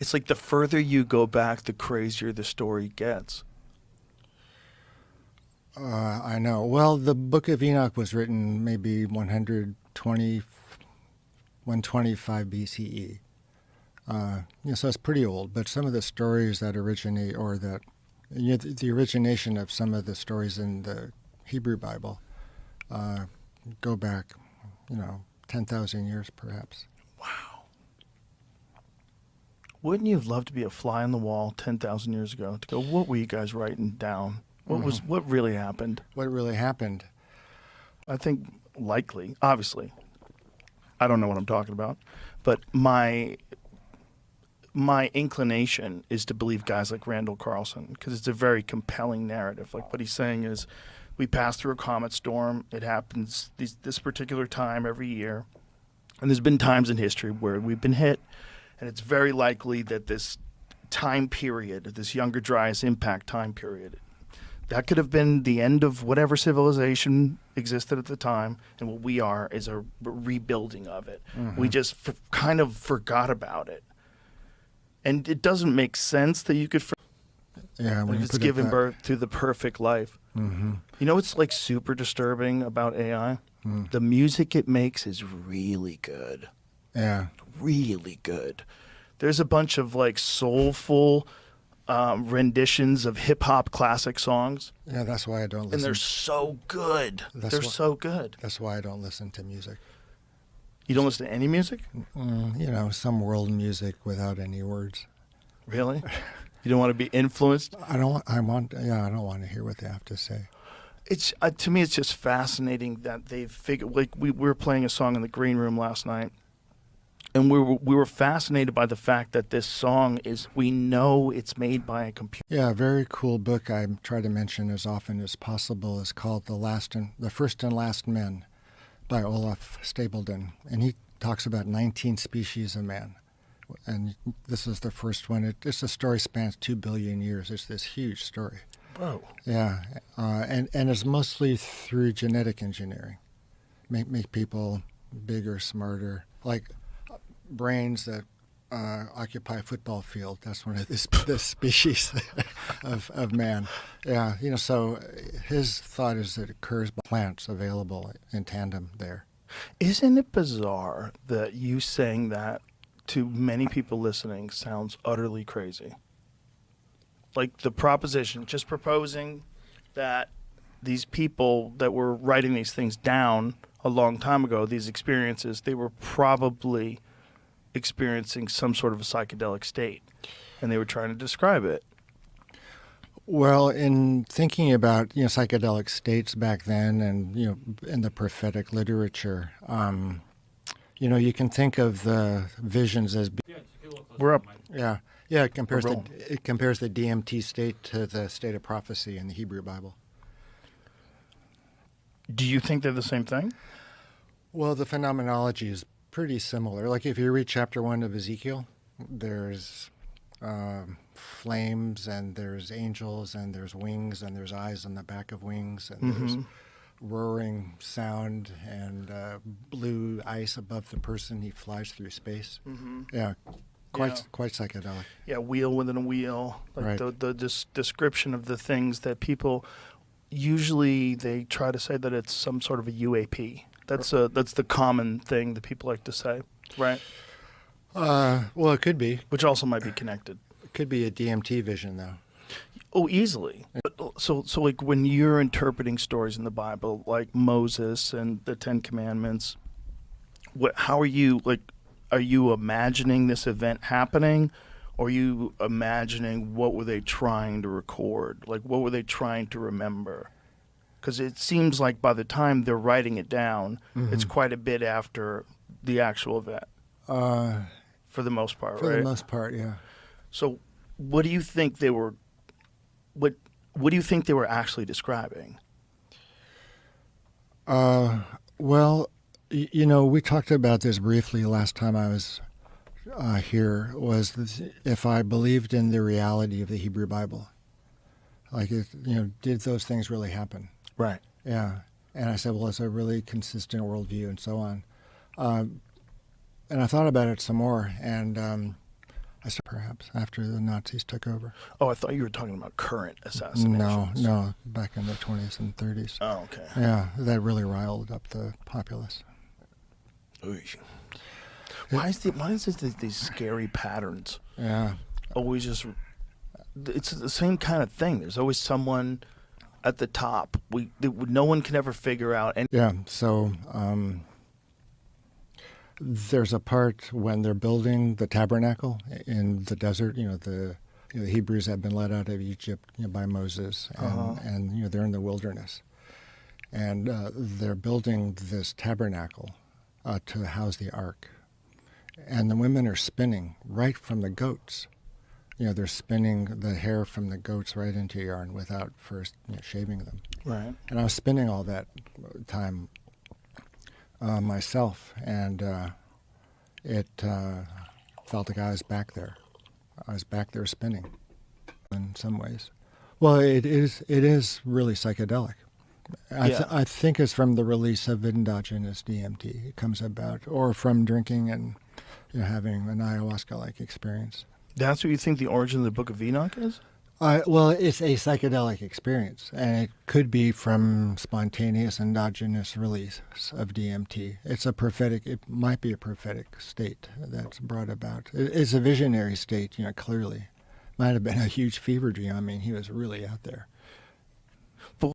It's like the further you go back, the crazier the story gets. I know. Well, the Book of Enoch was written maybe 125 BCE. So it's pretty old. But some of the stories that originate, or that the origination of some of the stories in the Hebrew Bible, go back, 10,000 years perhaps. Wow. Wouldn't you have loved to be a fly on the wall 10,000 years ago to go, what were you guys writing down? What really happened? What really happened? I think likely, obviously, I don't know what I'm talking about, but my inclination is to believe guys like Randall Carlson, because it's a very compelling narrative. Like what he's saying is, we pass through a comet storm. It happens this particular time every year, and there's been times in history where we've been hit, and it's very likely that this time period, this Younger Dryas impact time period, that could have been the end of whatever civilization existed at the time, and what we are is a rebuilding of it. Mm-hmm. We just kind of forgot about it. And it doesn't make sense that you could When it's given birth to the perfect life. Mm-hmm. You know what's like super disturbing about AI? The music it makes is really good. Yeah. Really good. There's a bunch of like soulful renditions of hip-hop classic songs. Yeah, that's why I don't listen. And they're so good. So good. That's why I don't listen to music. You don't listen to any music? Some world music without any words. Really? You don't want to be influenced? I don't want to hear what they have to say. It's to me, it's just fascinating that they've figured. Like we were playing a song in the green room last night, and we were fascinated by the fact that this song we know it's made by a computer. Yeah, a very cool book I try to mention as often as possible is called The First and Last Men by Olaf Stapledon, and he talks about 19 species of man. And this is the first one. It's a story spans 2 billion years. It's this huge story. Whoa. Yeah, and it's mostly through genetic engineering. Make people bigger, smarter, like brains that occupy a football field. That's one of this species of man. Yeah, so his thought is that it occurs by plants available in tandem there. Isn't it bizarre that you saying that to many people listening sounds utterly crazy? Like the proposition, just proposing that these people that were writing these things down a long time ago, these experiences, they were probably experiencing some sort of a psychedelic state, and they were trying to describe it. Well, in thinking about psychedelic states back then, and in the prophetic literature, you can think of the visions as We're up. Yeah. It compares the DMT state to the state of prophecy in the Hebrew Bible. Do you think they're the same thing? Well, the phenomenology is pretty similar. Like if you read chapter 1 of Ezekiel, there's flames, and there's angels, and there's wings, and there's eyes on the back of wings, and there's roaring sound, and blue ice above the person. He flies through space. Yeah. Quite psychedelic. Yeah, wheel within a wheel. Like right. the description of the things that people usually they try to say that it's some sort of a UAP. That's the common thing that people like to say, right? Well, it could be. Which also might be connected. It could be a DMT vision, though. Oh, easily. So like when you're interpreting stories in the Bible, like Moses and the Ten Commandments, how are you like? Are you imagining this event happening, or are you imagining what were they trying to record? Like, what were they trying to remember? Because it seems like by the time they're writing it down, it's quite a bit after the actual event. For the most part, right? For the most part, yeah. So what do you think they were what do you think they were actually describing? Well, we talked about this briefly last time I was here, was this, if I believed in the reality of the Hebrew Bible. Like, did those things really happen? Right. Yeah. And I said, well, it's a really consistent worldview and so on. And I thought about it some more, and I perhaps after the Nazis took over. Oh, I thought you were talking about current assassinations. No, back in the 20s and 30s. Oh, okay. Yeah, that really riled up the populace. Oy. Why is these scary patterns Yeah. always just? It's the same kind of thing. There's always someone at the top. No one can ever figure out. And Yeah, so there's a part when they're building the tabernacle in the desert. The Hebrews have been led out of Egypt by Moses, and they're in the wilderness, and they're building this tabernacle to house the ark, and the women are spinning right from the goats. They're spinning the hair from the goats right into yarn without first shaving them. right. And I was spinning all that time myself, and it felt like I was back there. I was back there spinning in some ways. Well, it is really psychedelic. I think it's from the release of endogenous DMT. It comes about, or from drinking and having an ayahuasca-like experience. That's what you think the origin of the Book of Enoch is? Well, it's a psychedelic experience, and it could be from spontaneous endogenous release of DMT. It might be a prophetic state that's brought about. It's a visionary state, clearly. Might have been a huge fever dream. I mean, he was really out there.